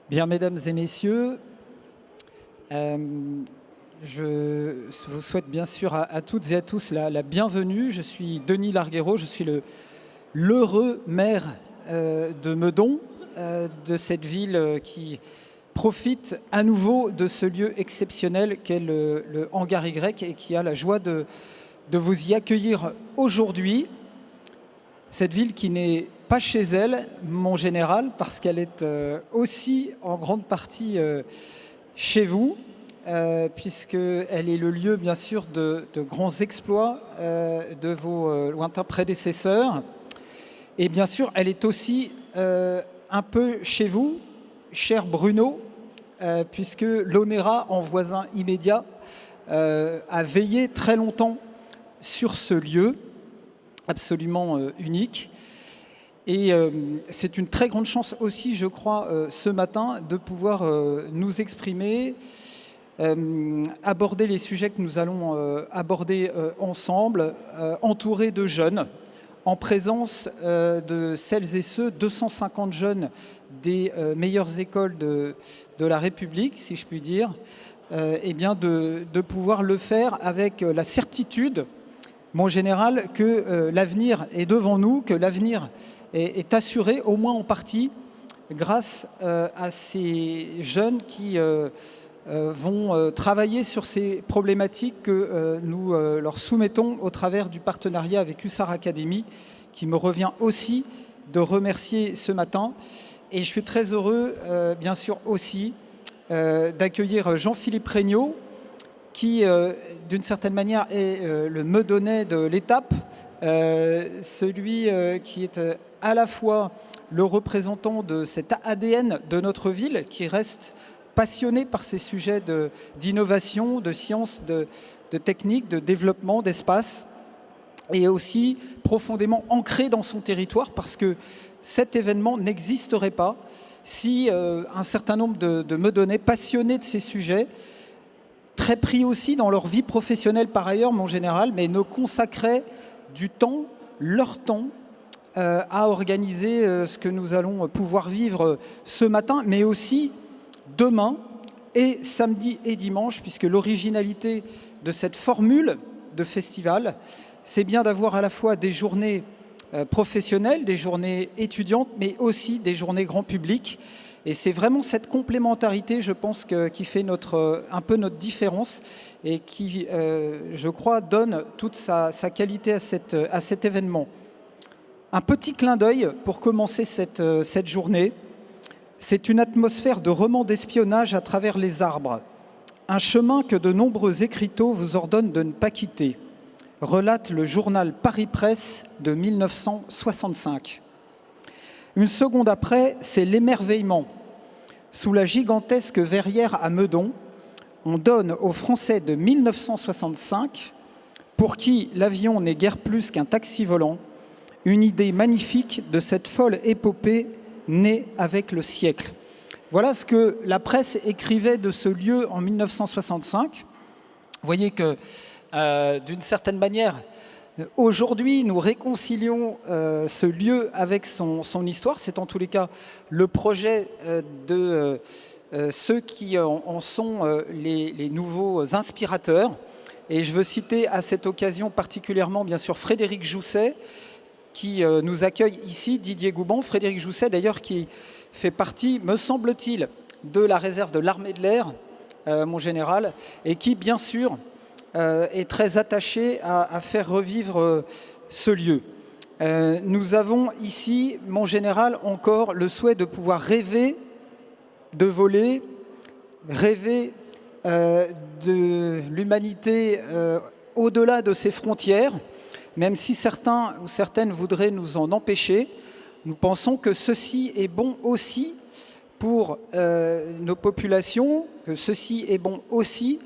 Bien, mesdames et messieurs, je vous souhaite bien sûr à toutes et à tous la bienvenue. Je suis Denis Larguero, je suis l'heureux maire de Meudon, de cette ville qui profite à nouveau de ce lieu exceptionnel qu'est le Hangar Y et qui a la joie de vous y accueillir aujourd'hui. Cette ville qui n'est pas chez elle, mon général, parce qu'elle est aussi en grande partie chez vous, puisqu'elle est le lieu, bien sûr, de grands exploits de vos lointains prédécesseurs. Et bien sûr, elle est aussi un peu chez vous, cher Bruno, puisque l'ONERA, en voisin immédiat, a veillé très longtemps sur ce lieu absolument unique. Et c'est une très grande chance aussi, je crois, ce matin, de pouvoir nous exprimer, aborder les sujets que nous allons aborder ensemble, entourés de jeunes, en présence de celles et ceux, 250 jeunes des meilleures écoles de la République, si je puis dire, et bien de pouvoir le faire avec la certitude, mon général, que l'avenir est devant nous, que l'avenir est assuré, au moins en partie, grâce à ces jeunes qui vont travailler sur ces problématiques que nous leur soumettons au travers du partenariat avec Hussard Academy, qui me revient aussi de remercier ce matin. Et je suis très heureux, bien sûr aussi, d'accueillir Jean-Philippe Regnault, qui, d'une certaine manière, est le Meudonnais de l'étape, celui qui est à la fois le représentant de cet ADN de notre ville, qui reste passionné par ces sujets d'innovation, de science, de technique, de développement, d'espace, et aussi profondément ancré dans son territoire, parce que cet événement n'existerait pas si un certain nombre de Meudonnais passionnés de ces sujets, très pris aussi dans leur vie professionnelle par ailleurs, mon général, mais ne consacraient du temps, leur temps, à organiser ce que nous allons pouvoir vivre ce matin, mais aussi demain et samedi et dimanche, puisque l'originalité de cette formule de festival, c'est bien d'avoir à la fois des journées professionnelles, des journées étudiantes, mais aussi des journées grand public. Et c'est vraiment cette complémentarité, je pense, qui fait un peu notre différence et qui, je crois, donne toute sa qualité à cet événement. Un petit clin d'œil pour commencer cette journée. C'est une atmosphère de roman d'espionnage à travers les arbres. Un chemin que de nombreux écriteaux vous ordonnent de ne pas quitter, relate le journal Paris Presse de 1965. Une seconde après, c'est l'émerveillement. Sous la gigantesque verrière à Meudon, on donne aux Français de 1965, pour qui l'avion n'est guère plus qu'un taxi volant, une idée magnifique de cette folle épopée née avec le siècle. Voilà ce que la presse écrivait de ce lieu en 1965. Vous voyez que, d'une certaine manière, aujourd'hui, nous réconcilions ce lieu avec son histoire. C'est en tous les cas le projet de ceux qui en sont les nouveaux inspirateurs. Et je veux citer à cette occasion particulièrement, bien sûr, Frédéric Jousset, qui nous accueille ici, Didier Gouban. Frédéric Jousset, d'ailleurs, qui fait partie, me semble-t-il, de la réserve de l'armée de l'air, mon général, et qui, bien sûr, est très attaché à faire revivre ce lieu. Nous avons ici, mon général, encore le souhait de pouvoir rêver de voler, rêver de l'humanité au-delà de ses frontières, même si certains ou certaines voudraient nous en empêcher. Nous pensons que ceci est bon aussi pour nos populations, que ceci est bon aussi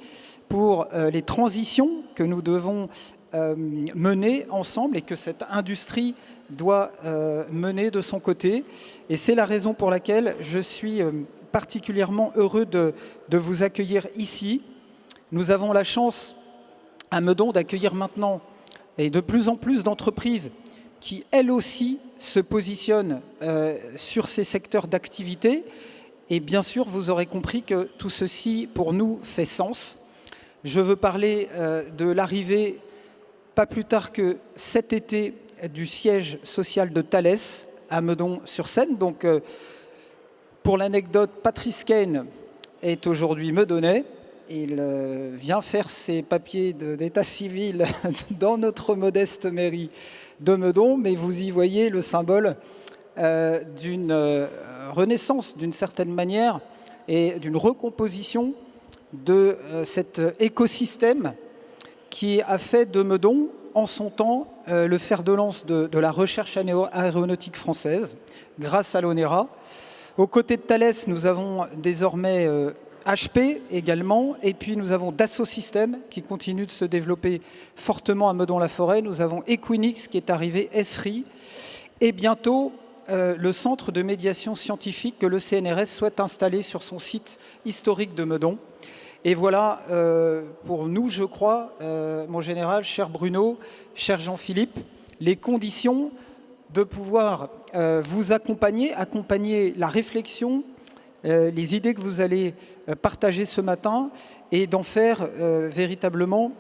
pour les transitions que nous devons mener ensemble et que cette industrie doit mener de son côté. Et c'est la raison pour laquelle je suis particulièrement heureux de vous accueillir ici. Nous avons la chance à Meudon d'accueillir maintenant et de plus en plus d'entreprises qui, elles aussi, se positionnent sur ces secteurs d'activité Et bien sûr, vous aurez compris que tout ceci, pour nous, fait sens. Je veux parler de l'arrivée, pas plus tard que cet été, du siège social de Thales à Meudon-sur-Seine. Donc, pour l'anecdote, Patrice Kane est aujourd'hui meudonnais. Il vient faire ses papiers d'état civil dans notre modeste mairie de Meudon, mais vous y voyez le symbole d'une renaissance, d'une certaine manière, et d'une recomposition de cet écosystème qui a fait de Meudon, en son temps, le fer de lance de la recherche aéronautique française, grâce à l'ONERA. Aux côtés de Thales, nous avons désormais HP également, et puis nous avons Dassault Systèmes qui continue de se développer fortement à Meudon-la-Forêt. Nous avons Equinix qui est arrivé, Esri, et bientôt le centre de médiation scientifique que le CNRS souhaite installer sur son site historique de Meudon. Et voilà, pour nous, je crois, mon général, cher Bruno, cher Jean-Philippe, les conditions de pouvoir vous accompagner la réflexion, les idées que vous allez partager ce matin et d'en faire véritablement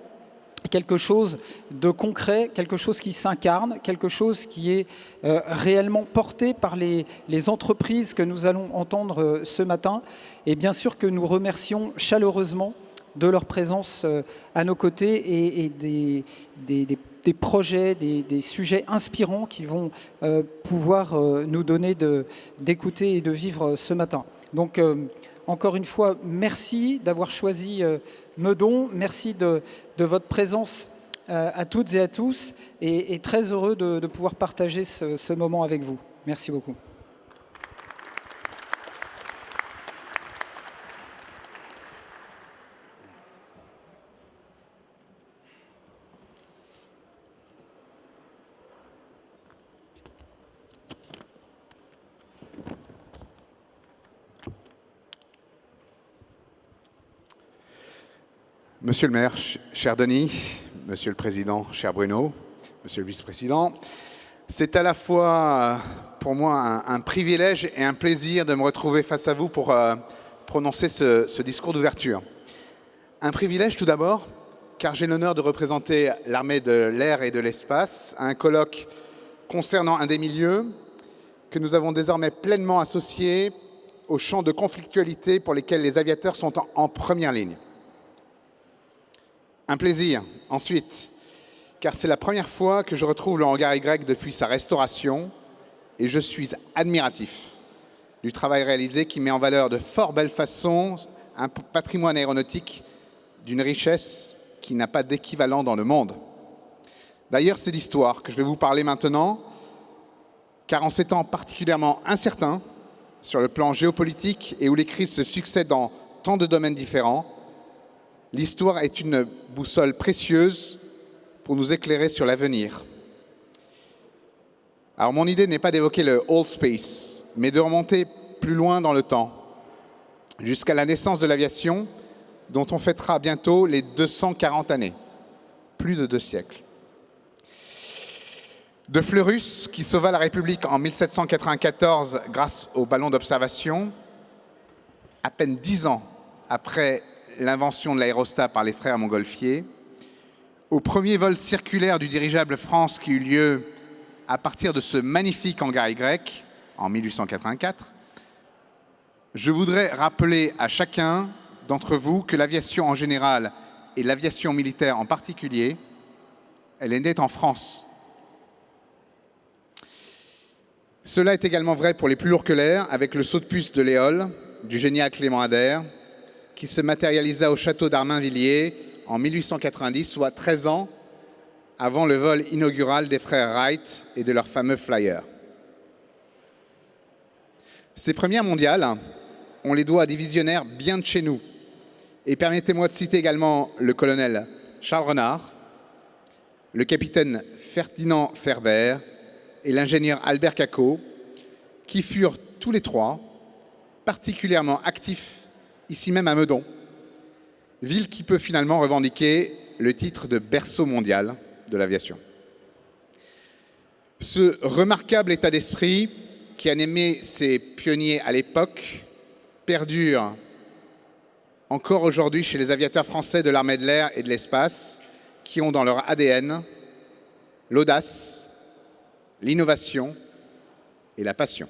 quelque chose de concret, quelque chose qui s'incarne, quelque chose qui est réellement porté par les entreprises que nous allons entendre ce matin. Et bien sûr que nous remercions chaleureusement de leur présence à nos côtés et des projets, des sujets inspirants qui vont pouvoir nous donner d'écouter et de vivre ce matin. Donc, encore une fois, merci d'avoir choisi Meudon. Merci de votre présence à toutes et à tous. Et très heureux de pouvoir partager ce moment avec vous. Merci beaucoup. Monsieur le maire, cher Denis, monsieur le président, cher Bruno, monsieur le vice-président, c'est à la fois pour moi un privilège et un plaisir de me retrouver face à vous pour prononcer ce discours d'ouverture. Un privilège tout d'abord, car j'ai l'honneur de représenter l'armée de l'air et de l'espace à un colloque concernant un des milieux que nous avons désormais pleinement associé aux champs de conflictualité pour lesquels les aviateurs sont en première ligne. Un plaisir, ensuite, car c'est la première fois que je retrouve le hangar Y depuis sa restauration et je suis admiratif du travail réalisé qui met en valeur de fort belle façon un patrimoine aéronautique d'une richesse qui n'a pas d'équivalent dans le monde. D'ailleurs, c'est d'histoire que je vais vous parler maintenant, car en ces temps particulièrement incertains sur le plan géopolitique et où les crises se succèdent dans tant de domaines différents, l'histoire est une boussole précieuse pour nous éclairer sur l'avenir. Alors, mon idée n'est pas d'évoquer le old space, mais de remonter plus loin dans le temps, jusqu'à la naissance de l'aviation, dont on fêtera bientôt les 240 années, plus de 2 siècles. De Fleurus, qui sauva la République en 1794 grâce au ballon d'observation, à peine 10 ans après l'invention de l'aérostat par les frères Montgolfier, au premier vol circulaire du dirigeable France qui eut lieu à partir de ce magnifique hangar Y en 1884, je voudrais rappeler à chacun d'entre vous que l'aviation en général et l'aviation militaire en particulier, elle est née en France. Cela est également vrai pour les plus lourds que l'air, avec le saut de puce de l'Éole, du génial Clément Ader, qui se matérialisa au château d'Armainvilliers en 1890, soit 13 ans avant le vol inaugural des frères Wright et de leur fameux Flyer. Ces premières mondiales, on les doit à des visionnaires bien de chez nous. Et permettez-moi de citer également le colonel Charles Renard, le capitaine Ferdinand Ferber et l'ingénieur Albert Cacot, qui furent tous les trois particulièrement actifs ici même à Meudon, ville qui peut finalement revendiquer le titre de berceau mondial de l'aviation. Ce remarquable état d'esprit qui animait ces pionniers à l'époque perdure encore aujourd'hui chez les aviateurs français de l'armée de l'air et de l'espace qui ont dans leur ADN l'audace, l'innovation et la passion.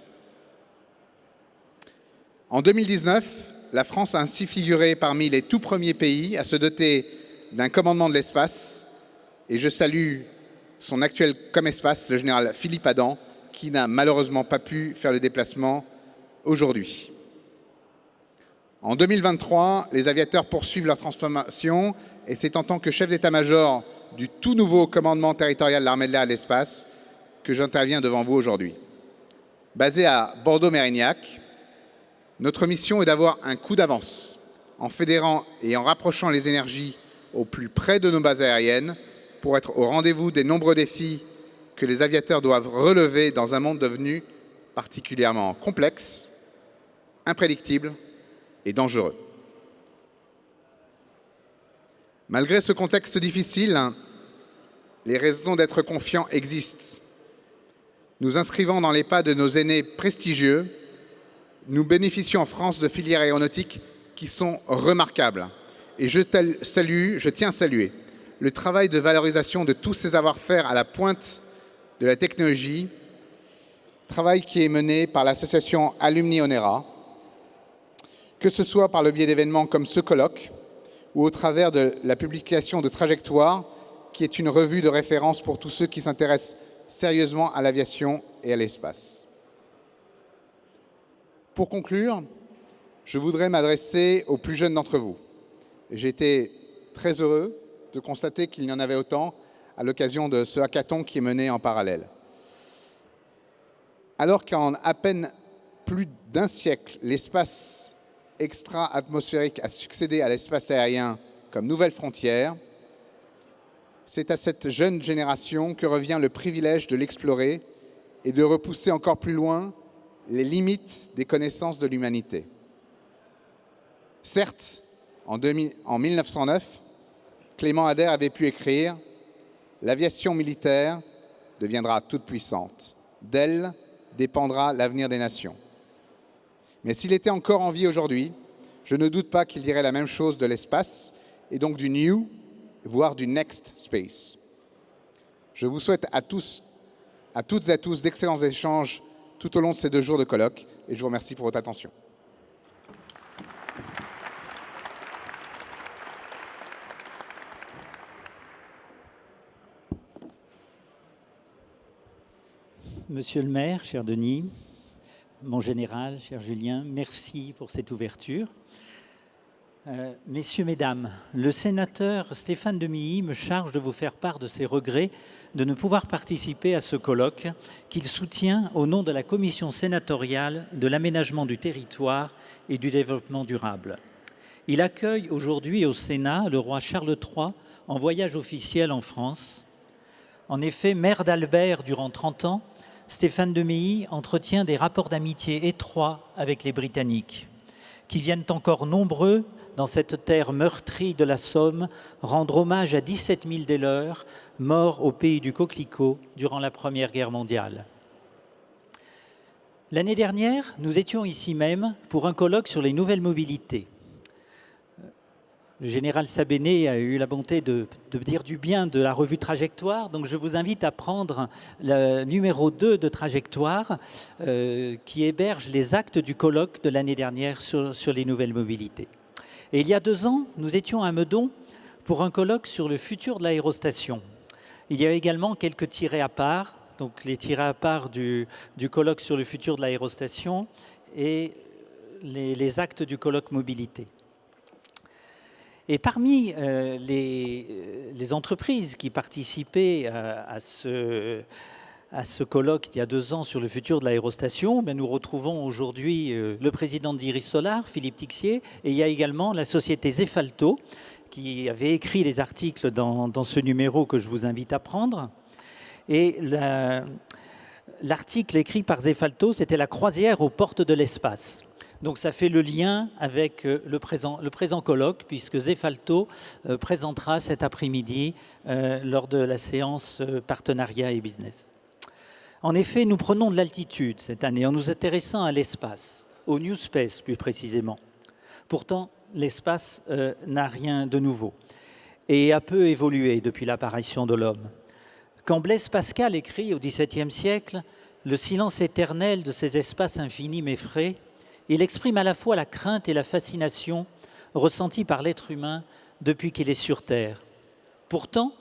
En 2019, la France a ainsi figuré parmi les tout premiers pays à se doter d'un commandement de l'espace et je salue son actuel comespace, le général Philippe Adam, qui n'a malheureusement pas pu faire le déplacement aujourd'hui. En 2023, les aviateurs poursuivent leur transformation et c'est en tant que chef d'état-major du tout nouveau commandement territorial de l'armée de l'air et de l'espace que j'interviens devant vous aujourd'hui. Basé à Bordeaux-Mérignac, notre mission est d'avoir un coup d'avance en fédérant et en rapprochant les énergies au plus près de nos bases aériennes pour être au rendez-vous des nombreux défis que les aviateurs doivent relever dans un monde devenu particulièrement complexe, imprédictible et dangereux. Malgré ce contexte difficile, les raisons d'être confiants existent. Nous inscrivant dans les pas de nos aînés prestigieux, nous bénéficions en France de filières aéronautiques qui sont remarquables. Et je tiens à saluer le travail de valorisation de tous ces savoir-faire à la pointe de la technologie, travail qui est mené par l'association Alumni Onera, que ce soit par le biais d'événements comme ce colloque ou au travers de la publication de Trajectoire, qui est une revue de référence pour tous ceux qui s'intéressent sérieusement à l'aviation et à l'espace. Pour conclure, je voudrais m'adresser aux plus jeunes d'entre vous. J'ai été très heureux de constater qu'il y en avait autant à l'occasion de ce hackathon qui est mené en parallèle. Alors qu'en à peine plus d'un siècle, l'espace extra-atmosphérique a succédé à l'espace aérien comme nouvelle frontière, c'est à cette jeune génération que revient le privilège de l'explorer et de repousser encore plus loin les limites des connaissances de l'humanité. Certes, en 1909, Clément Ader avait pu écrire « L'aviation militaire deviendra toute puissante. D'elle dépendra l'avenir des nations. » Mais s'il était encore en vie aujourd'hui, je ne doute pas qu'il dirait la même chose de l'espace et donc du New, voire du Next Space. Je vous souhaite à toutes et à tous d'excellents échanges tout au long de ces 2 jours de colloque et je vous remercie pour votre attention. Monsieur le maire, cher Denis, mon général, cher Julien, merci pour cette ouverture. Messieurs, mesdames, le sénateur Stéphane Demilly me charge de vous faire part de ses regrets de ne pouvoir participer à ce colloque qu'il soutient au nom de la Commission sénatoriale de l'aménagement du territoire et du développement durable. Il accueille aujourd'hui au Sénat le roi Charles III en voyage officiel en France. En effet, maire d'Albert durant 30 ans, Stéphane Demilly entretient des rapports d'amitié étroits avec les Britanniques, qui viennent encore nombreux dans cette terre meurtrie de la Somme, rendre hommage à 17 000 des leurs, morts au pays du coquelicot durant la Première Guerre mondiale. L'année dernière, nous étions ici même pour un colloque sur les nouvelles mobilités. Le général Sabéné a eu la bonté de dire du bien de la revue Trajectoire, donc je vous invite à prendre le numéro 2 de Trajectoire qui héberge les actes du colloque de l'année dernière sur les nouvelles mobilités. Et il y a 2 ans, nous étions à Meudon pour un colloque sur le futur de l'aérostation. Il y a également quelques tirés à part, donc les tirés à part du colloque sur le futur de l'aérostation et les actes du colloque mobilité. Et parmi les entreprises qui participaient à ce colloque il y a 2 ans sur le futur de l'aérostation, nous retrouvons aujourd'hui le président d'Iris Solar, Philippe Tixier, et il y a également la société Zefalto, qui avait écrit les articles dans ce numéro que je vous invite à prendre. Et l'article écrit par Zefalto, c'était la croisière aux portes de l'espace. Donc ça fait le lien avec le présent colloque, puisque Zefalto présentera cet après-midi lors de la séance partenariat et business. En effet, nous prenons de l'altitude cette année en nous intéressant à l'espace. au New Space plus précisément. Pourtant, l'espace n'a rien de nouveau et a peu évolué depuis l'apparition de l'homme. Quand Blaise Pascal écrit au XVIIe siècle « Le silence éternel de ces espaces infinis m'effraie », il exprime à la fois la crainte et la fascination ressenties par l'être humain depuis qu'il est sur Terre. Pourtant,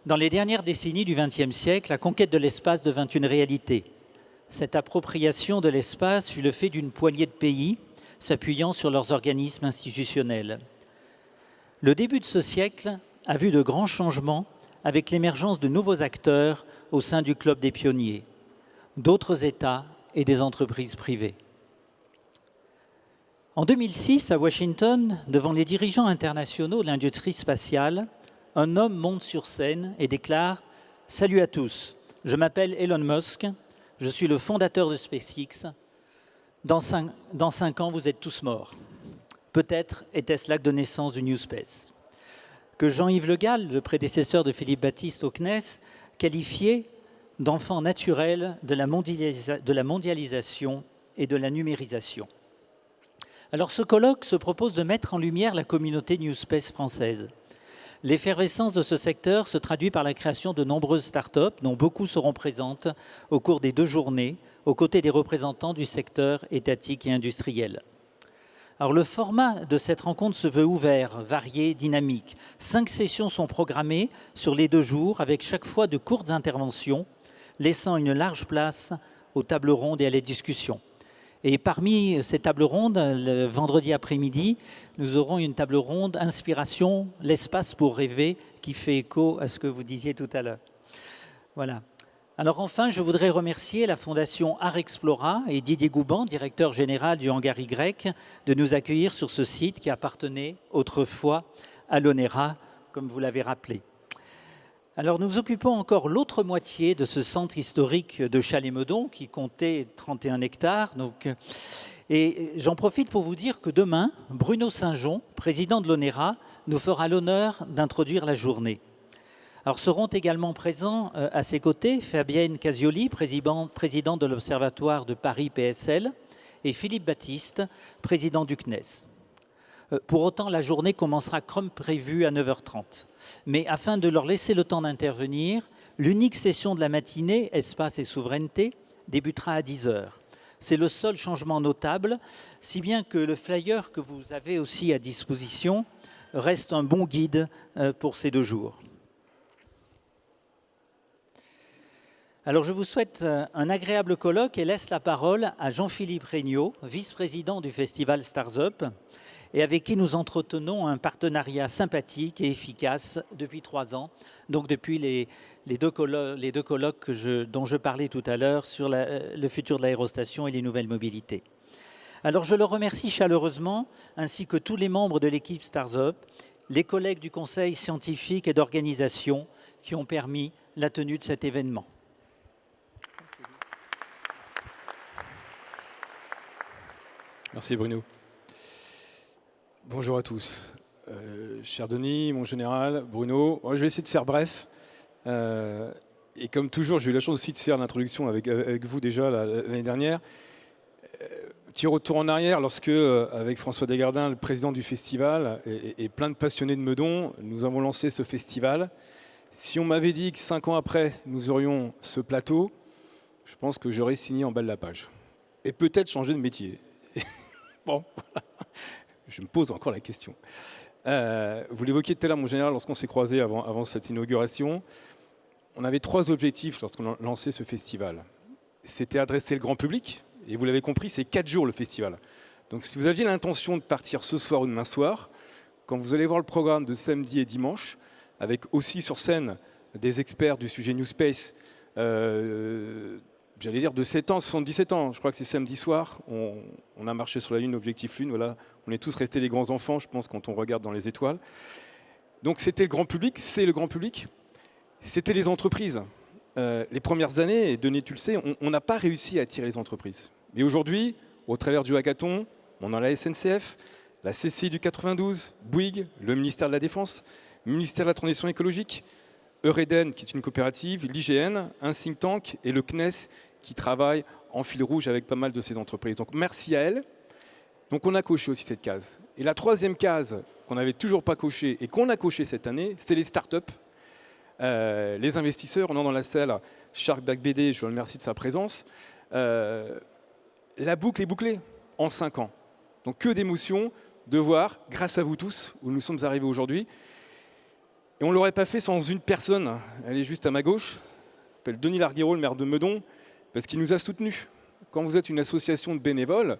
dans les dernières décennies du XXe siècle, la conquête de l'espace devint une réalité. Cette appropriation de l'espace fut le fait d'une poignée de pays s'appuyant sur leurs organismes institutionnels. Le début de ce siècle a vu de grands changements avec l'émergence de nouveaux acteurs au sein du club des pionniers, d'autres États et des entreprises privées. En 2006, à Washington, devant les dirigeants internationaux de l'industrie spatiale, un homme monte sur scène et déclare « Salut à tous, je m'appelle Elon Musk, je suis le fondateur de SpaceX. Dans 5 ans, vous êtes tous morts. » Peut-être était-ce l'acte de naissance du New Space, que Jean-Yves Le Gall, le prédécesseur de Philippe Baptiste au CNES, qualifiait d'enfant naturel de la mondialisation et de la numérisation. Alors ce colloque se propose de mettre en lumière la communauté New Space française. L'effervescence de ce secteur se traduit par la création de nombreuses start-up, dont beaucoup seront présentes au cours des 2 journées, aux côtés des représentants du secteur étatique et industriel. Alors le format de cette rencontre se veut ouvert, varié, dynamique. 5 sessions sont programmées sur les 2 jours, avec chaque fois de courtes interventions, laissant une large place aux tables rondes et à les discussions. Et parmi ces tables rondes, le vendredi après-midi, nous aurons une table ronde Inspiration, l'espace pour rêver, qui fait écho à ce que vous disiez tout à l'heure. Voilà. Alors enfin, je voudrais remercier la Fondation Art Explora et Didier Gouban, directeur général du Hangar Y, de nous accueillir sur ce site qui appartenait autrefois à l'ONERA, comme vous l'avez rappelé. Alors nous occupons encore l'autre moitié de ce centre historique de Chalais-Meudon qui comptait 31 hectares. Et j'en profite pour vous dire que demain, Bruno Saint-Jean, président de l'ONERA, nous fera l'honneur d'introduire la journée. Alors seront également présents à ses côtés Fabienne Casioli, présidente de l'Observatoire de Paris PSL, et Philippe Baptiste, président du CNES. Pour autant, la journée commencera comme prévu à 9h30. Mais afin de leur laisser le temps d'intervenir, l'unique session de la matinée, Espace et souveraineté, débutera à 10h. C'est le seul changement notable, si bien que le flyer que vous avez aussi à disposition reste un bon guide pour ces 2 jours. Alors je vous souhaite un agréable colloque et laisse la parole à Jean-Philippe Regnault, vice-président du festival Stars Up, et avec qui nous entretenons un partenariat sympathique et efficace depuis 3 ans, donc depuis les deux colloques dont je parlais tout à l'heure sur le futur de l'aérostation et les nouvelles mobilités. Alors je le remercie chaleureusement, ainsi que tous les membres de l'équipe Stars Up, les collègues du conseil scientifique et d'organisation qui ont permis la tenue de cet événement. Merci Bruno. Bonjour à tous. Cher Denis, mon général, Bruno, je vais essayer de faire bref. Et comme toujours, j'ai eu la chance aussi de faire l'introduction avec vous déjà l'année dernière. Petit retour en arrière, lorsque, avec François Desgardins, le président du festival, et plein de passionnés de Meudon, nous avons lancé ce festival. Si on m'avait dit que 5 ans après, nous aurions ce plateau, je pense que j'aurais signé en bas de la page. Et peut-être changé de métier. Bon, voilà. Je me pose encore la question. Vous l'évoquiez tout à l'heure, mon général, lorsqu'on s'est croisés avant cette inauguration. On avait 3 objectifs lorsqu'on a lancé ce festival. C'était adresser le grand public, et vous l'avez compris, c'est 4 jours le festival. Donc si vous aviez l'intention de partir ce soir ou demain soir, quand vous allez voir le programme de samedi et dimanche, avec aussi sur scène des experts du sujet New Space, j'allais dire de 7 ans, 77 ans, je crois que c'est samedi soir, on a marché sur la Lune, objectif Lune, voilà, on est tous restés des grands enfants, je pense, quand on regarde dans les étoiles. Donc c'était le grand public, c'est le grand public, c'était les entreprises. Les premières années, et Denis, tu le sais, on n'a pas réussi à attirer les entreprises. Mais aujourd'hui, au travers du hackathon, on a la SNCF, la CCI du 92, Bouygues, le ministère de la Défense, le ministère de la Transition écologique, Eureden, qui est une coopérative, l'IGN, un think tank et le CNES, qui travaille en fil rouge avec pas mal de ces entreprises. Donc merci à elles. Donc on a coché aussi cette case. Et la troisième case qu'on n'avait toujours pas cochée et qu'on a coché cette année, c'est les startups. Les investisseurs, on a dans la salle Sharkback BD, je le remercie de sa présence. La boucle est bouclée en 5 ans. Donc que d'émotions de voir, grâce à vous tous, où nous sommes arrivés aujourd'hui. Et on ne l'aurait pas fait sans une personne, elle est juste à ma gauche, elle s'appelle Denis Larguero, le maire de Meudon, parce qu'il nous a soutenus. Quand vous êtes une association de bénévoles,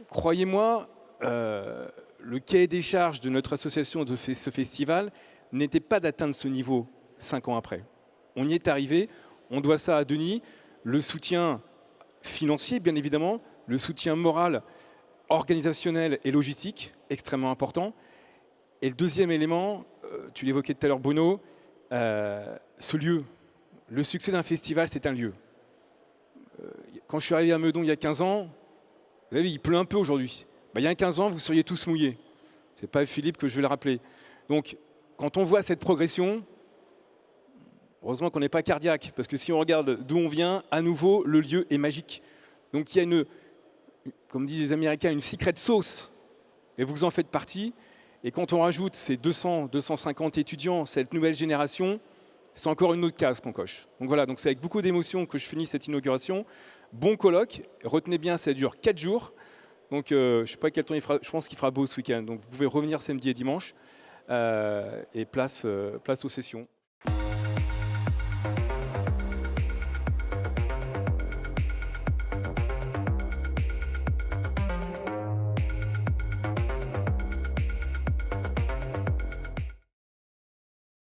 croyez-moi, le cahier des charges de notre association de ce festival n'était pas d'atteindre ce niveau 5 ans après. On y est arrivé, on doit ça à Denis, le soutien financier bien évidemment, le soutien moral, organisationnel et logistique, extrêmement important. Et le deuxième élément, tu l'évoquais tout à l'heure Bruno, ce lieu. Le succès d'un festival, c'est un lieu. Quand je suis arrivé à Meudon il y a 15 ans, vous savez, il pleut un peu aujourd'hui. Il y a 15 ans, vous seriez tous mouillés. Ce n'est pas Philippe que je vais le rappeler. Donc, quand on voit cette progression, heureusement qu'on n'est pas cardiaque, parce que si on regarde d'où on vient, à nouveau, le lieu est magique. Donc, il y a comme disent les Américains, une secret sauce, et vous en faites partie. Et quand on rajoute ces 200, 250 étudiants, cette nouvelle génération, c'est encore une autre case qu'on coche. Donc voilà, donc c'est avec beaucoup d'émotion que je finis cette inauguration. Bon colloque, retenez bien, ça dure 4 jours. Donc je ne sais pas quel temps il fera, je pense qu'il fera beau ce week-end. Donc vous pouvez revenir samedi et dimanche. Et place aux sessions.